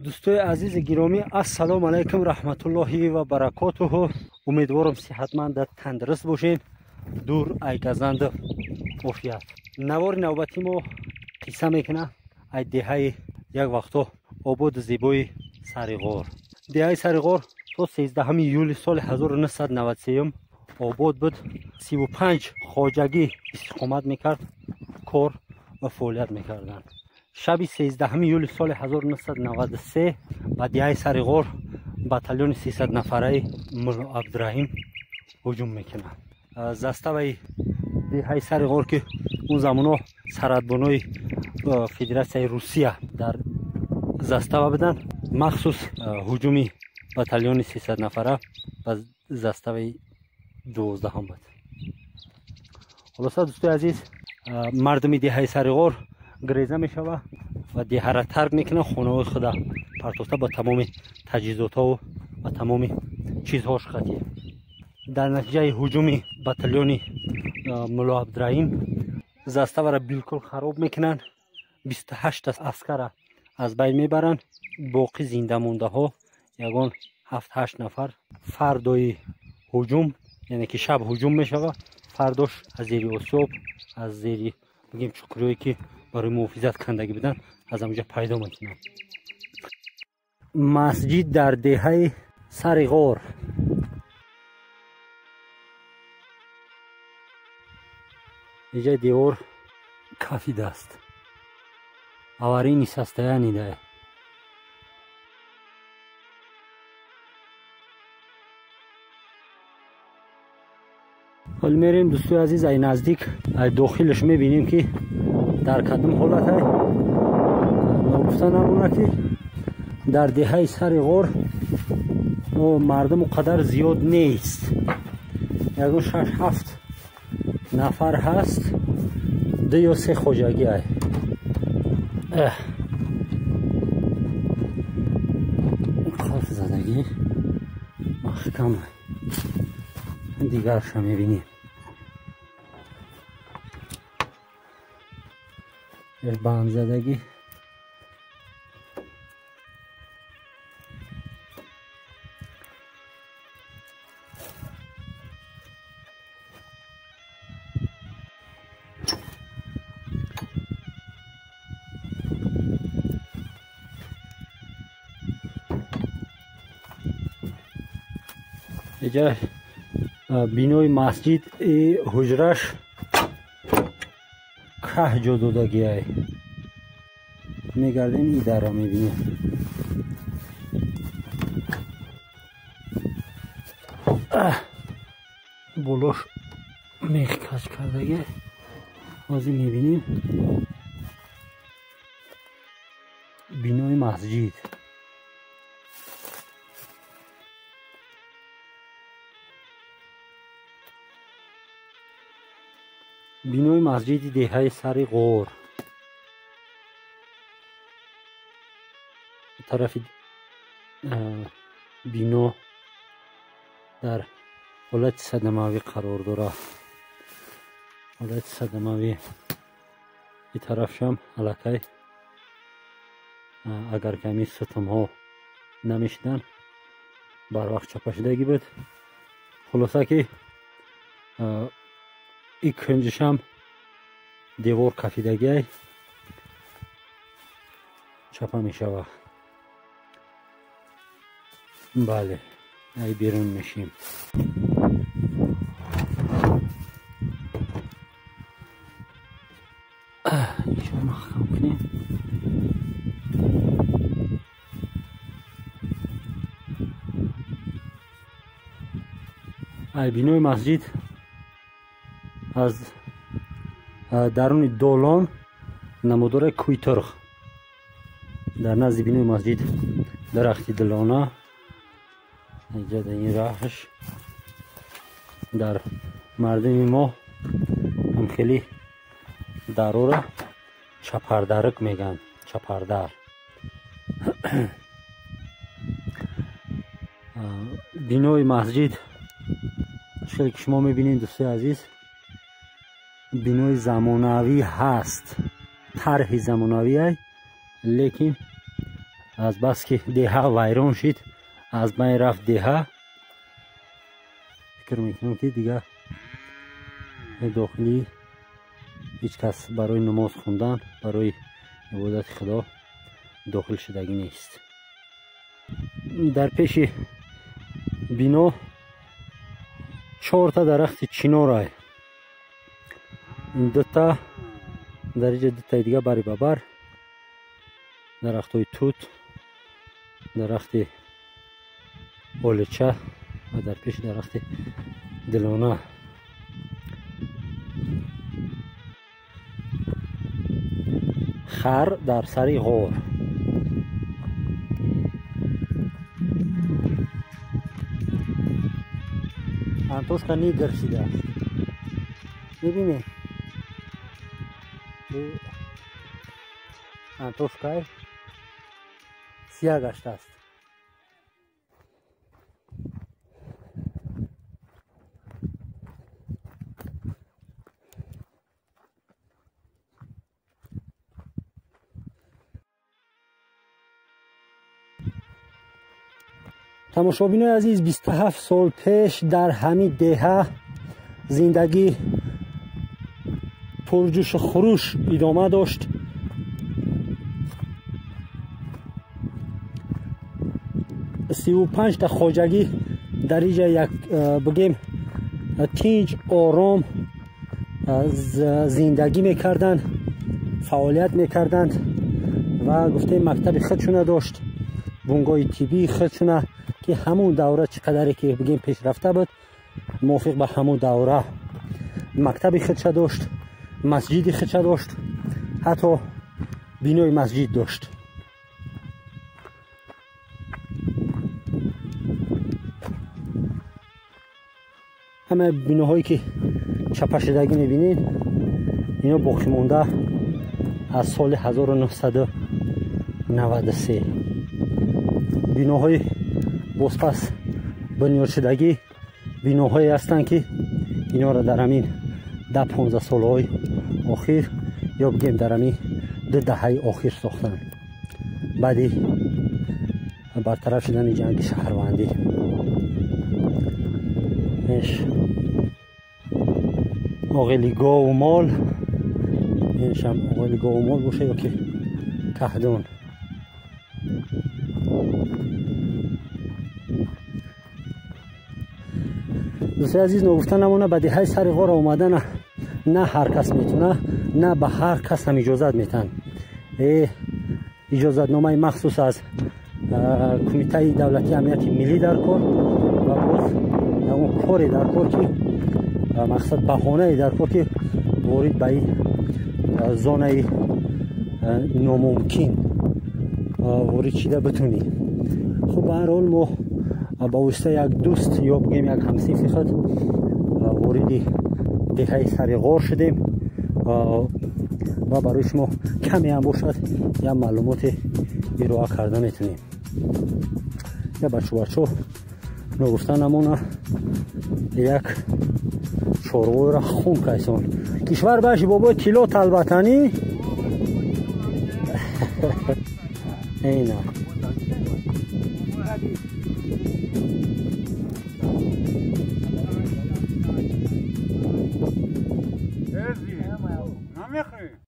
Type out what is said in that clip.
دوستای عزیز گرامی، السلام علیکم رحمت الله و برکاته. امیدوارم صحتمند تندرست باشین. دور ای گزند عافیت. نوار نوبتی ما قصه میکنه ای دهه یک وقتا آباد زیبای سریغار. دهه سریغار تا 13 یولی سال 1993 آباد بود. 35 خواجگی استقامت میکرد، کار و فعالیت میکردند. شب 13 یولی سال 1993 به دهه سریغار باتالیون 300 نفره ملا عبدالرحیم هجوم میکنه. زاستاوی دهه سریغار که اون زمانا سرحدبانای فدراسیای روسیه در زاستاوا بودن، مخصوص هجومی باتالیون 300 نفره به زاستاوی 12 هم بود. خلاصه دوستای عزیز، مردم دهه سریغار گریزه میشوه و دهه را ترک میکنه، خانه خود پرتوسته با تمام تجهیزات ها و تمام چیزهاش خطیه. در نتیجه هجوم باتالیون ملا عبدالرحیم زاستاوا را بالکل خراب میکنن. 28 عسکر از بین میبرن. باقی زنده مونده ها یگان 7-8 نفر. فردای هجوم، یعنی که شب هجوم میشوه، فرداش از زیر آسیاب، از زیر بگیم چکرویی که برای محافظت کندگی بدن، از همونجا پیدا میکنن. مسجد در دهه سریغار. اینجا دیوار کافی است. آواری نشسته نیده. حال میریم دوستو عزیز، ای نزدیک ای داخلش میبینیم که در کدام حالت های نگفته نمونه که در دهه سریغار مردم قدر زیاد نیست. یکو 6-7 نفر هست، 2 یا 3 خواجگی های. خلف زدگی محکم دیگرش هم میبینیم. بند زدگی اینجا بینوی مسجد حجرش که جا دادگی های میگردیم. این در را میبینیم. بلوش میخ کش کردگی بازی میبینیم. بینوی مسجد بینوی مسجد دهه سریغار. طرف بینو در حالت صدموی قرار داره. حالت صدموی. این طرفش هم علاقه اگر کمی ستم ها نمیشدن بر وقت چپشدگی بود. خلاصه که این کنجش هم دیوار کفیدگی چپه می شود. بله، ای بیرون میشیم. اینجا محکم کنیم. ای بینوی مسجد از درون دولان نمودار کوی ترخ. در نزد بینوی مسجد درختی دلانه. اینجا در این راهش در مردم ما هم خیلی درو را چپردرک میگن. چپردر. بینوی مسجد شکل که شما میبینید دوستای عزیز، بینوی زمانوی هست. طرح زمانوی هست، لیکن аз бас ки деҳа вайрон шид аз байн рафт деҳа фикр мекунам ки дигар дохилӣ ҳеҷ кас барои намоз хундан барои ибодати худо дохил шудагӣ нест. дар пеши бино 4 дарахти чинорай, дута дар инҷа дутаи дига бари бабар, дарахтҳои тут, дарахти олича ва дар пеши дарахти дилона. хар дар сари ғор. антошка нигр шудааст. мебинед антошкай сия гаштааст. тамошобинои азиз, 27 сол пеш дар ҳамин деҳа зиндагӣ пурҷӯшу хуруш идома дошт. сиву панҷта хоҷагӣ дар инҷа як бигем тинҷ ором зиндагӣ мекарданд, фаъолият мекарданд ва гуфтем мактаби худшуна дошт, бунгоҳи тиббии худшуна ки ҳамун давра чӣ қадаре ки бигем пешрафта буд, мувофиқ ба ҳамун давра мактаби худша дошт, масҷиди худша дошт, ҳатто бинои масҷид дошт. ҳамаи биноҳое ки чапашидагӣ мебинед, ино боқимонда аз соли 1993. биноҳои бозпас бунёдшудагӣ биноҳое ҳастанд ки инора дар ҳамин 10-15 солҳои охир ё бигем дар ҳамин 2 даҳаи охир сохтанд баъди бартараф шудани ҷанги шаҳрвандӣ. оғели гову мол, иншам оғели гову мол боша ё ки каҳдон. дӯстои азиз, ногуфта намона ба деҳаи сари ғор омадан на ҳар кас метуна, на ба ҳар кас ҳам иҷозат метан. иҷозатномаи махсус аз кумитаи давлати амнияти миллӣ дар кор ва боз ягон коре дар кор ки мақсад баҳонае дар кор ки ворид ба ин зонаи номумкин ворид шида битунӣ. хуб, ба ҳар ҳол мо ба воситаи як дӯст ё бигем як ҳамсинфи худ вориди деҳаи сари ғор шудем ва барои шумо каме ҳам бошад як маълумоте ироа карда метунем. я бачо ногуфта намона як чорвоиро хун кайсон кишвар баши бобои тило талбатани